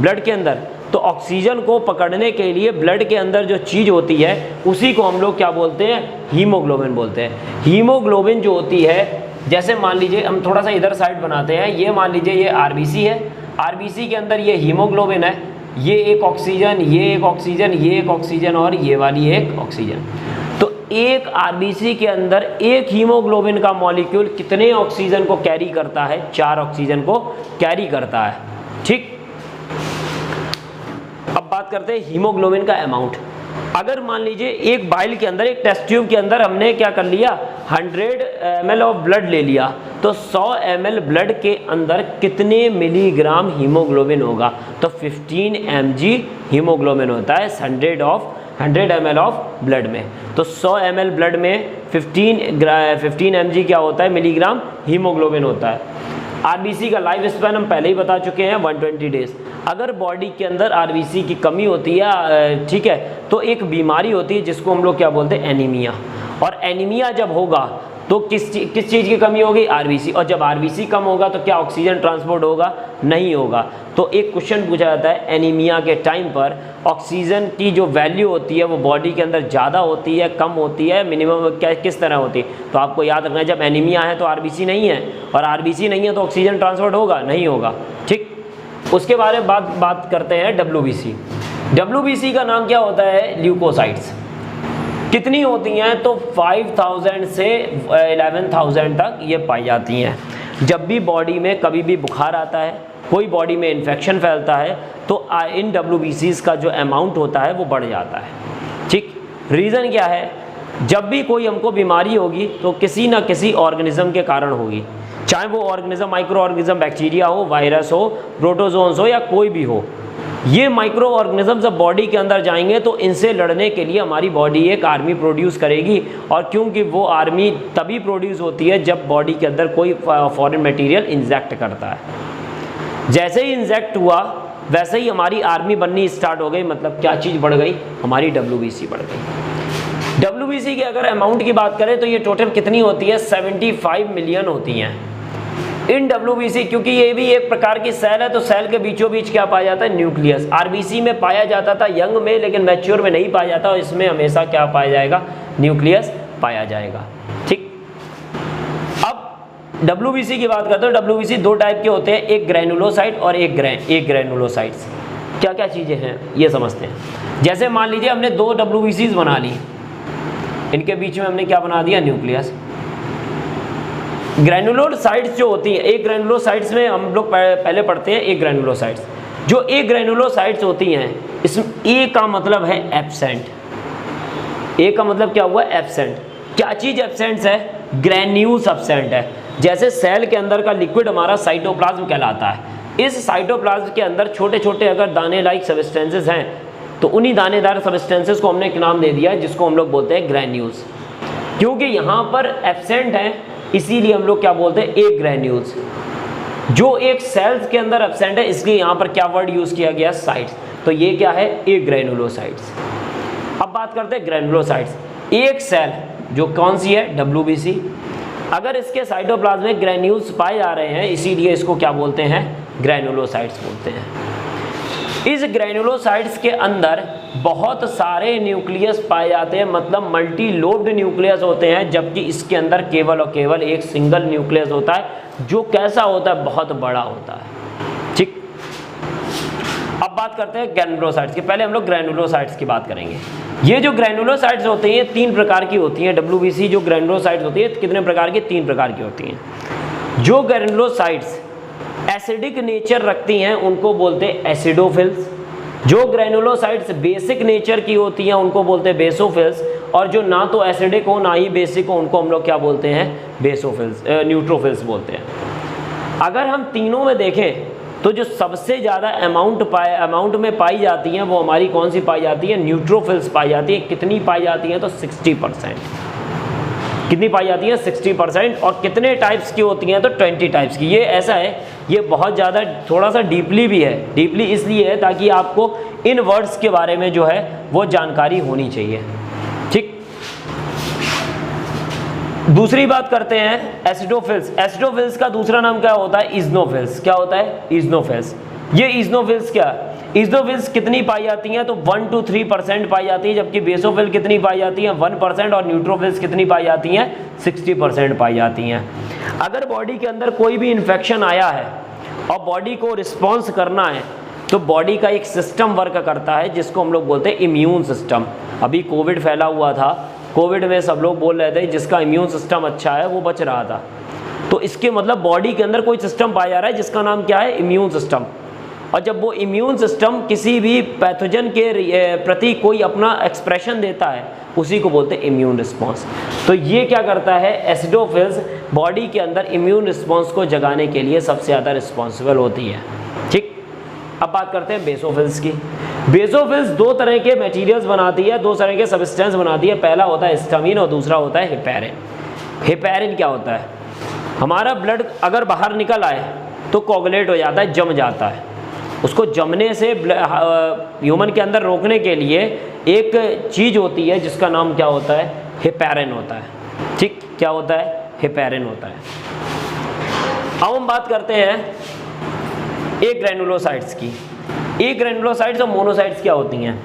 ब्लड के अंदर, तो ऑक्सीजन को पकड़ने के लिए ब्लड के अंदर जो चीज़ होती है उसी को हम लोग क्या बोलते हैं, हीमोग्लोबिन बोलते हैं। हीमोग्लोबिन जो होती है, जैसे मान लीजिए हम थोड़ा सा इधर साइड बनाते हैं, ये मान लीजिए ये आरबीसी है, आरबीसी के अंदर ये हीमोग्लोबिन है, ये एक ऑक्सीजन, ये एक ऑक्सीजन, ये एक ऑक्सीजन और ये वाली एक ऑक्सीजन। तो एक आरबीसी के अंदर एक हीमोग्लोबिन का मॉलिक्यूल कितने ऑक्सीजन को कैरी करता है, 4 ऑक्सीजन को कैरी करता है। ठीक, अब बात करते हैं हीमोग्लोबिन का अमाउंट। अगर मान लीजिए एक बाइल के अंदर, एक टेस्ट ट्यूब के अंदर हमने क्या कर लिया, 100 ml ऑफ ब्लड ले लिया, तो 100 ml ब्लड के अंदर कितने मिलीग्राम हीमोग्लोबिन होगा, तो 15 mg हीमोग्लोबिन होता है 100 ml ऑफ ब्लड में। तो 100 ml ब्लड में 15 mg क्या होता है, मिलीग्राम हीमोग्लोबिन होता है। आरबीसी का लाइफ स्पैन हम पहले ही बता चुके हैं 120 डेज। अगर बॉडी के अंदर आरबीसी की कमी होती है, ठीक है, तो एक बीमारी होती है जिसको हम लोग क्या बोलते हैं, एनीमिया। और एनीमिया जब होगा तो किस चीज़ की कमी होगी, आरबीसी। और जब आरबीसी कम होगा तो क्या ऑक्सीजन ट्रांसपोर्ट होगा, नहीं होगा। तो एक क्वेश्चन पूछा जाता है, एनीमिया के टाइम पर ऑक्सीजन की जो वैल्यू होती है वो बॉडी के अंदर ज़्यादा होती है, कम होती है, मिनिमम क्या किस तरह होती है। तो आपको याद रखना है, जब एनीमिया है तो आरबीसी नहीं है, और आरबीसी नहीं है तो ऑक्सीजन ट्रांसपोर्ट होगा, नहीं होगा। ठीक, उसके बारे में बात करते हैं डब्ल्यूबीसी। डब्ल्यूबीसी का नाम क्या होता है, ल्यूकोसाइट्स। कितनी होती हैं, तो 5000 से 11000 तक ये पाई जाती हैं। जब भी बॉडी में कभी भी बुखार आता है, कोई बॉडी में इन्फेक्शन फैलता है, तो इन डब्ल्यूबीसीज़ का जो अमाउंट होता है वो बढ़ जाता है। ठीक, रीज़न क्या है, जब भी कोई हमको बीमारी होगी तो किसी ना किसी ऑर्गेनिज्म के कारण होगी, चाहे वो ऑर्गेनिज्म माइक्रो ऑर्गेनिज्म, बैक्टीरिया हो, वायरस हो, प्रोटोजोन्स हो, या कोई भी हो। ये माइक्रो ऑर्गेनिज्म जब बॉडी के अंदर जाएंगे तो इनसे लड़ने के लिए हमारी बॉडी एक आर्मी प्रोड्यूस करेगी, और क्योंकि वो आर्मी तभी प्रोड्यूस होती है जब बॉडी के अंदर कोई फॉरेन मटेरियल इंजेक्ट करता है। जैसे ही इंजेक्ट हुआ वैसे ही हमारी आर्मी बननी स्टार्ट हो गई। मतलब क्या चीज़ बढ़ गई, हमारी डब्ल्यूबीसी बढ़ गई। डब्ल्यूबीसी की अगर अमाउंट की बात करें तो ये टोटल कितनी होती है, 75 मिलियन होती हैं इन डब्ल्यूबीसी। क्योंकि ये भी एक प्रकार की सेल है, तो सेल के बीचों बीच क्या पाया जाता है, न्यूक्लियस। आरबीसी में पाया जाता था यंग में, लेकिन मैच्योर में नहीं पाया जाता, और इसमें हमेशा क्या पाया जाएगा, न्यूक्लियस पाया जाएगा। ठीक, अब WBC की बात करते हैं, WBC दो टाइप के होते हैं, एक ग्रैनुलोसाइट और एक ग्रैनुलोसाइट्स। क्या क्या चीज़ें हैं ये समझते हैं। जैसे मान लीजिए हमने दो WBCs बना ली, इनके बीच में हमने क्या बना दिया, न्यूक्लियस। ग्रैनुलोसाइट्स जो होती हैं, एक ग्रैनुलोसाइट्स में हम लोग पहले पढ़ते हैं एक ग्रैनुलोसाइट्स। जो एक ग्रैनुलोसाइट्स होती हैं, इसमें ए का मतलब है एब्सेंट। ए का मतलब क्या हुआ, एब्सेंट। क्या चीज़ एब्सेंट है, ग्रैन्यूल्स एब्सेंट है। जैसे सेल के अंदर का लिक्विड हमारा साइटोप्लाज्म कहलाता है, इस साइटोप्लाज्म के अंदर छोटे छोटे अगर दाने लाइक सब्सटेंसेस हैं, तो उन्हीं दानेदार सब्सटेंसेस को हमने एक नाम दे दिया है जिसको हम लोग बोलते हैं ग्रैन्यूल्स। क्योंकि यहाँ पर एब्सेंट है इसीलिए हम लोग क्या बोलते हैं, एक ग्रैन्यूल्स। जो एक सेल्स के अंदर एब्सेंट है इसलिए यहाँ पर क्या वर्ड यूज़ किया गया, साइट्स। तो ये क्या है, एक ग्रैनुलोसाइट्स। अब बात करते हैं ग्रैनुलोसाइट्स। एक सेल जो कौन सी है, WBC, अगर इसके साइटोप्लाज्म में ग्रैन्यूल्स पाए जा रहे हैं इसीलिए इसको क्या बोलते हैं, ग्रैनुलोसाइट्स बोलते हैं। इस ग्रैनुलोसाइट्स के अंदर बहुत सारे न्यूक्लियस पाए जाते हैं, मतलब मल्टी लोब्ड न्यूक्लियस होते हैं, जबकि इसके अंदर केवल और केवल एक सिंगल न्यूक्लियस होता है जो कैसा होता है, बहुत बड़ा होता है। ठीक, अब बात करते हैं ग्रैनुलोसाइट्स की। पहले हम लोग ग्रैनुलोसाइट्स की बात करेंगे। ये जो ग्रैनुलोसाइट्स होती हैं तीन प्रकार की होती हैं। WBC जो ग्रैनुलोसाइट्स होती है कितने प्रकार की, तीन प्रकार की होती हैं। जो ग्रैनुलोसाइट्स एसिडिक नेचर रखती हैं उनको बोलते हैं एसिडोफिल्स। जो ग्रैनुलोसाइट्स बेसिक नेचर की होती हैं उनको बोलते हैं बेसोफिल्स। और जो ना तो एसिडिक हो ना ही बेसिक हो उनको हम लोग क्या बोलते हैं, बेसोफिल्स, न्यूट्रोफिल्स बोलते हैं। अगर हम तीनों में देखें तो जो सबसे ज़्यादा अमाउंट में पाई जाती हैं वो हमारी कौन सी पाई जाती है, न्यूट्रोफिल्स पाई जाती है। कितनी पाई जाती हैं, तो 60%। कितनी पाई जाती है, 60%। और कितने टाइप्स की होती हैं, तो 20 टाइप्स की। ये ऐसा है, ये बहुत ज़्यादा थोड़ा सा डीपली भी है। डीपली इसलिए है ताकि आपको इन वर्ड्स के बारे में जो है वो जानकारी होनी चाहिए। ठीक, दूसरी बात करते हैं एसिडोफिल्स। एसिडोफिल्स का दूसरा नाम क्या होता है, इज़्नोफिल्स। क्या होता है, इज़्नोफिल्स। ये इज़्नोफिल्स क्या, इज़्नोफिल्स कितनी पाई जाती हैं, तो 1 to 3% पाई जाती है, जबकि बेसोफिल कितनी पाई जाती हैं, 1%। और न्यूट्रोफिल्स कितनी पाई जाती हैं, 60% पाई जाती हैं। अगर बॉडी के अंदर कोई भी इन्फेक्शन आया है और बॉडी को रिस्पॉन्स करना है तो बॉडी का एक सिस्टम वर्क करता है जिसको हम लोग बोलते हैं इम्यून सिस्टम। अभी कोविड फैला हुआ था, कोविड में सब लोग बोल रहे थे जिसका इम्यून सिस्टम अच्छा है वो बच रहा था। तो इसके मतलब बॉडी के अंदर कोई सिस्टम पाया जा रहा है जिसका नाम क्या है, इम्यून सिस्टम। और जब वो इम्यून सिस्टम किसी भी पैथोजन के प्रति कोई अपना एक्सप्रेशन देता है उसी को बोलते हैं इम्यून रिस्पॉन्स। तो ये क्या करता है, एसिडोफिल्स बॉडी के अंदर इम्यून रिस्पॉन्स को जगाने के लिए सबसे ज़्यादा रिस्पॉन्सिबल होती है। ठीक, अब बात करते हैं बेसोफिल्स की। बेसोफिल्स दो तरह के मटेरियल्स बनाती है, दो तरह के सब्सटेंस बनाती है। पहला होता है हिस्टामिन और दूसरा होता है हेपेरिन। हेपेरिन क्या होता है, हमारा ब्लड अगर बाहर निकल आए तो कोगुलेट हो जाता है, जम जाता है। उसको जमने से ह्यूमन के अंदर रोकने के लिए एक चीज़ होती है जिसका नाम क्या होता है, हेपेरिन होता है। ठीक, क्या होता है, हेपेरिन होता है। अब हम बात करते हैं एक ग्रैनुलोसाइट्स की। एक ग्रैनुलोसाइट्स और मोनोसाइट्स क्या होती हैं।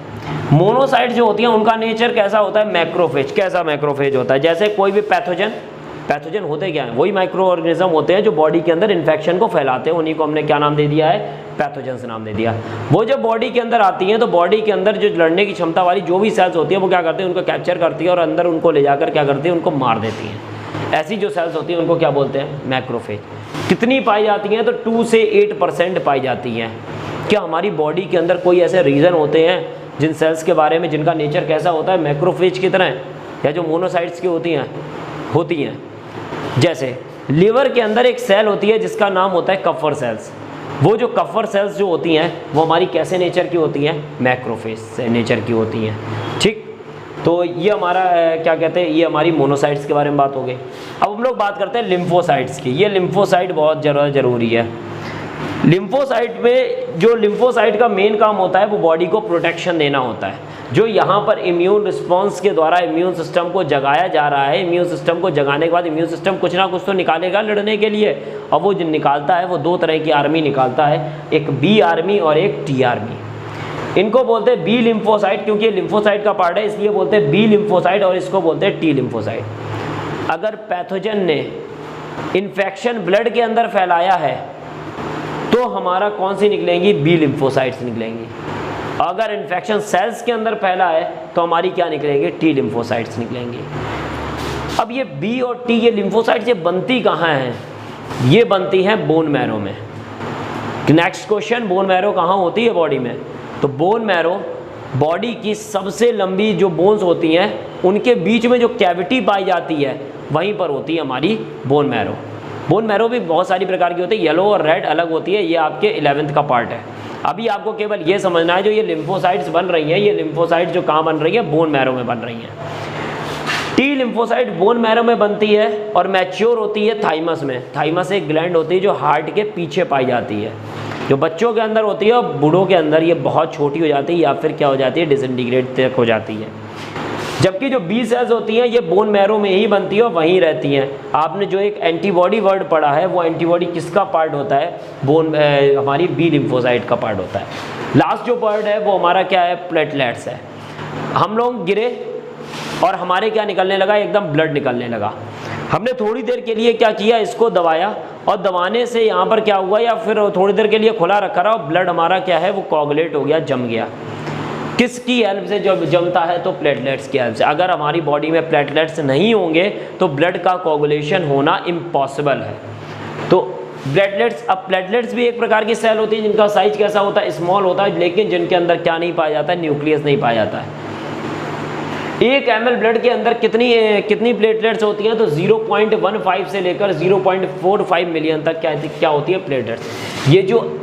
मोनोसाइट्स जो होती हैं उनका नेचर कैसा होता है, मैक्रोफेज। कैसा मैक्रोफेज होता है, जैसे कोई भी पैथोजन होते क्या हैं, वही माइक्रो ऑर्गेनिज्म होते हैं जो बॉडी के अंदर इन्फेक्शन को फैलाते हैं। उन्हीं को हमने क्या नाम दे दिया है, पैथोजन्स नाम दे दिया। वो जब बॉडी के अंदर आती हैं तो बॉडी के अंदर जो लड़ने की क्षमता वाली जो भी सेल्स होती है वो क्या करते हैं, उनको कैप्चर करती है और अंदर उनको ले जाकर क्या करती है, उनको मार देती हैं। ऐसी जो सेल्स होती हैं उनको क्या बोलते हैं, मैक्रोफेज। कितनी पाई जाती हैं, तो 2 से 8% पाई जाती हैं। क्या हमारी बॉडी के अंदर कोई ऐसे रीज़न होते हैं जिन सेल्स के बारे में जिनका नेचर कैसा होता है, मैक्रोफेज की तरह, या जो मोनोसाइट्स की होती हैं। जैसे लिवर के अंदर एक सेल होती है जिसका नाम होता है कफर सेल्स। वो जो कफर सेल्स जो होती हैं वो हमारी कैसे नेचर की होती हैं, मैक्रोफेज से नेचर की होती हैं। ठीक, तो ये हमारा क्या कहते हैं, ये हमारी मोनोसाइट्स के बारे में बात हो गई। अब हम लोग बात करते हैं लिम्फोसाइट्स की। ये लिम्फोसाइट बहुत ज़रूरी है। लिम्फोसाइट में जो लिम्फोसाइट का मेन काम होता है वो बॉडी को प्रोटेक्शन देना होता है। जो यहाँ पर इम्यून रिस्पॉन्स के द्वारा इम्यून सिस्टम को जगाया जा रहा है, इम्यून सिस्टम को जगाने के बाद इम्यून सिस्टम कुछ ना कुछ तो निकालेगा लड़ने के लिए। और वो जो निकालता है वो दो तरह की आर्मी निकालता है, एक बी आर्मी और एक टी आर्मी। इनको बोलते हैं बी लिम्फोसाइट, क्योंकि ये लिम्फोसाइट का पार्ट है इसलिए बोलते हैं बी लिम्फोसाइट, और इसको बोलते हैं टी लिम्फोसाइट। अगर पैथोजन ने इन्फेक्शन ब्लड के अंदर फैलाया है तो हमारा कौन सी निकलेंगी, बी लिम्फोसाइट्स निकलेंगी। अगर इन्फेक्शन सेल्स के अंदर फैला है तो हमारी क्या निकलेंगे, टी लिम्फोसाइट्स निकलेंगी। अब ये बी और टी, ये लिम्फोसाइट्स ये बनती कहाँ हैं, ये बनती हैं बोन मैरो में। नेक्स्ट क्वेश्चन, बोन मैरो कहाँ होती है बॉडी में, तो बोन मैरो बॉडी की सबसे लंबी जो बोन्स होती हैं उनके बीच में जो कैविटी पाई जाती है वहीं पर होती है हमारी बोन मैरो। बोन मैरो भी बहुत सारी प्रकार की होती है, येलो और रेड अलग होती है, ये आपके 11th का पार्ट है। अभी आपको केवल ये समझना है जो ये लिम्फोसाइट्स बन रही हैं, ये लिम्फोसाइट्स जो कहाँ बन रही है, बोन मैरो में बन रही हैं। टी लिम्फोसाइट बोन मैरो में बनती है और मैच्योर होती है थाइमस में। थाइमस एक ग्लैंड होती है जो हार्ट के पीछे पाई जाती है, जो बच्चों के अंदर होती है और बूढ़ों के अंदर ये बहुत छोटी हो जाती है या फिर क्या हो जाती है, डिसइंटीग्रेट तक हो जाती है। जबकि जो बी सेल्स होती हैं ये बोन मैरो में ही बनती है और वहीं रहती हैं। आपने जो एक एंटीबॉडी वर्ड पढ़ा है वो एंटीबॉडी किसका पार्ट होता है, हमारी बी लिम्फोसाइट का पार्ट होता है। लास्ट जो पार्ट है वो हमारा क्या है, प्लेटलेट्स है। हम लोग गिरे और हमारे क्या निकलने लगा, एकदम ब्लड निकलने लगा। हमने थोड़ी देर के लिए क्या किया, इसको दबाया और दबाने से यहाँ पर क्या हुआ, या फिर थोड़ी देर के लिए खुला रखा रहा और ब्लड हमारा क्या है वो कोगुलेट हो गया, जम गया। किसकी हेल्प से जब जमता है, तो प्लेटलेट्स की हेल्प से। अगर हमारी बॉडी में प्लेटलेट्स नहीं होंगे तो ब्लड का कोगुलेशन होना इम्पॉसिबल है। तो प्लेटलेट्स, अब प्लेटलेट्स भी एक प्रकार की सेल होती है जिनका साइज कैसा होता है, स्मॉल होता है, लेकिन जिनके अंदर क्या नहीं पाया जाता है, न्यूक्लियस नहीं पाया जाता है। 1 ml ब्लड के अंदर कितनी प्लेटलेट्स होती हैं, तो 0.15 से लेकर 0.45 मिलियन तक क्या होती है, प्लेटलेट्स। ये जो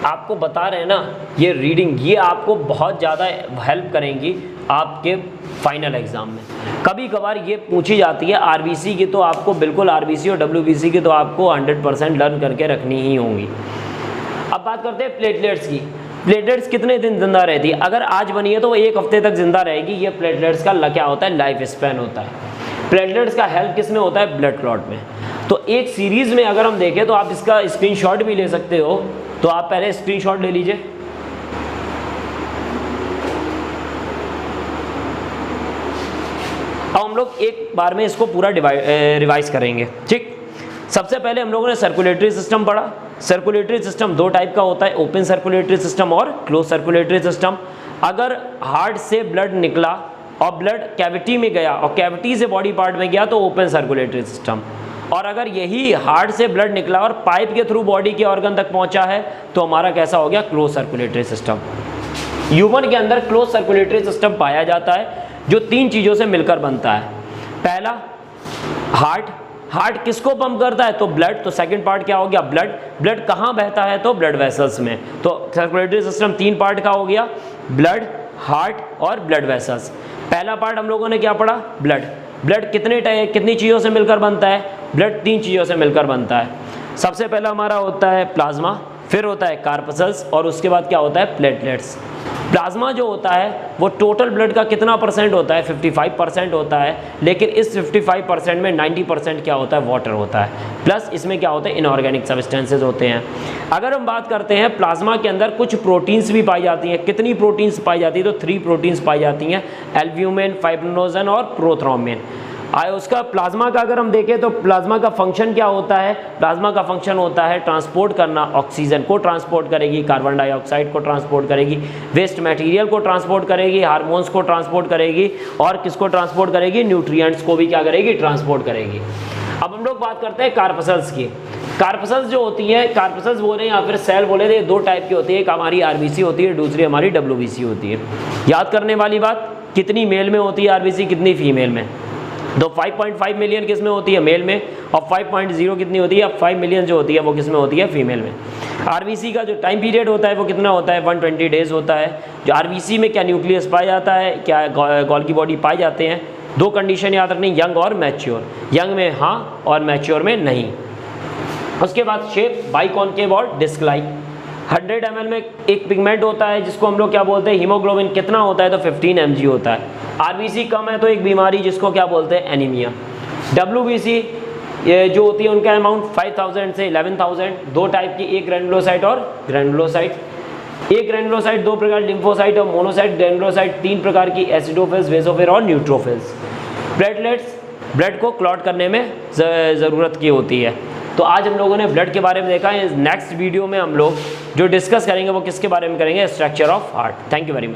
आपको बता रहे हैं ना, ये रीडिंग, ये आपको बहुत ज़्यादा हेल्प करेंगी आपके फाइनल एग्ज़ाम में। कभी कभार ये पूछी जाती है आरबीसी की, तो आपको बिल्कुल आरबीसी और डब्ल्यूबीसी की तो आपको 100% लर्न करके रखनी ही होंगी। अब बात करते हैं प्लेटलेट्स की। प्लेटलेट्स कितने दिन जिंदा रहती है, अगर आज बनी है तो वो 1 हफ्ते तक जिंदा रहेगी। ये प्लेटलेट्स का क्या होता है, लाइफ स्पैन होता है। प्लेटलेट्स का हेल्प किस में होता है, ब्लड क्लॉट में। तो एक सीरीज़ में अगर हम देखें तो आप इसका स्क्रीनशॉट भी ले सकते हो, तो आप पहले स्क्रीनशॉट ले लीजिए। अब हम लोग एक बार में इसको पूरा रिवाइज करेंगे, ठीक। सबसे पहले हम लोगों ने सर्कुलेटरी सिस्टम पढ़ा। सर्कुलेटरी सिस्टम 2 टाइप का होता है, ओपन सर्कुलेटरी सिस्टम और क्लोज सर्कुलेटरी सिस्टम। अगर हार्ट से ब्लड निकला और ब्लड कैविटी में गया और कैविटी से बॉडी पार्ट में गया तो ओपन सर्कुलेटरी सिस्टम। और अगर यही हार्ट से ब्लड निकला और पाइप के थ्रू बॉडी के ऑर्गन तक पहुंचा है तो हमारा कैसा हो गया, क्लोज सर्कुलेटरी सिस्टम। ह्यूमन के अंदर क्लोज सर्कुलेटरी सिस्टम पाया जाता है जो 3 चीज़ों से मिलकर बनता है। पहला, हार्ट किसको पंप करता है, तो ब्लड। तो सेकंड पार्ट क्या हो गया, ब्लड कहाँ बहता है, तो ब्लड वेसल्स में। तो सर्कुलेटरी सिस्टम 3 पार्ट का हो गया, ब्लड, हार्ट और ब्लड वेसल्स। पहला पार्ट हम लोगों ने क्या पढ़ा, ब्लड कितनी चीज़ों से मिलकर बनता है, ब्लड 3 चीज़ों से मिलकर बनता है। सबसे पहला हमारा होता है प्लाज्मा, फिर होता है कार्पसल्स और उसके बाद क्या होता है, प्लेटलेट्स। प्लाज्मा जो होता है वो टोटल ब्लड का कितना % होता है, 55% होता है। लेकिन इस 55% में 90% क्या होता है, वाटर होता है। प्लस इसमें क्या होता है, इनऑर्गेनिक सब्सटेंसेज होते हैं। अगर हम बात करते हैं प्लाज्मा के अंदर कुछ प्रोटीन्स भी पाई जाती हैं। कितनी प्रोटीन्स पाई जाती है, तो 3 प्रोटीन्स पाई जाती हैं, एल्ब्यूमिन, फाइब्रिनोजन और प्रोथ्रोम्बिन। उसका प्लाज्मा का अगर हम देखें तो प्लाज्मा का फंक्शन क्या होता है, प्लाज्मा का फंक्शन होता है ट्रांसपोर्ट करना। ऑक्सीजन को ट्रांसपोर्ट करेगी, कार्बन डाइऑक्साइड को ट्रांसपोर्ट करेगी, वेस्ट मटेरियल को ट्रांसपोर्ट करेगी, हार्मोन्स को ट्रांसपोर्ट करेगी और किसको ट्रांसपोर्ट करेगी, न्यूट्रिएंट्स को भी क्या करेगी, ट्रांसपोर्ट करेगी। अब हम लोग बात करते हैं कार्पसल्स की। कार्पसल्स जो होती है, कार्पसल्स बोले या फिर सेल बोले, ये 2 टाइप की होती है। एक हमारी आरबीसी होती है, दूसरी हमारी डब्ल्यूबीसी होती है। याद करने वाली बात, कितनी मेल में होती है आरबीसी, कितनी फीमेल में। तो 5.5 मिलियन किस में होती है, मेल में, और 5.0 कितनी होती है, 5 मिलियन जो होती है वो किस में होती है, फीमेल में। आरबीसी का जो टाइम पीरियड होता है वो कितना होता है, 120 डेज होता है। जो आरबीसी में क्या न्यूक्लियस पाया जाता है, क्या गोल्गी बॉडी पाए जाते हैं। 2 कंडीशन याद रखनी, यंग और मैच्योर। यंग में हाँ और मैच्योर में नहीं। उसके बाद शेप बाइकॉन्केव और डिस्क लाइक। 100 ml में एक पिगमेंट होता है जिसको हम लोग क्या बोलते हैं, हीमोग्लोबिन। कितना होता है, तो 15 mg होता है। आरबीसी कम है तो एक बीमारी जिसको क्या बोलते हैं, एनीमिया। डब्ल्यूबीसी जो होती है उनका अमाउंट 5000 से 11000। 2 टाइप की, एक ग्रैनुलोसाइट और ग्रैनुलोसाइट। एक ग्रैनुलोसाइट 2 प्रकार, लिम्फोसाइट और मोनोसाइट। ग्रैनुलोसाइट 3 प्रकार की, एसिडोफिल्स, बेसोफिल और न्यूट्रोफिल्स। प्लेटलेट्स ब्लड को क्लॉट करने में ज़रूरत की होती है। तो आज हम लोगों ने ब्लड के बारे में देखा है। नेक्स्ट वीडियो में हम लोग जो डिस्कस करेंगे वो किसके बारे में करेंगे, structure of heart. Thank you very much.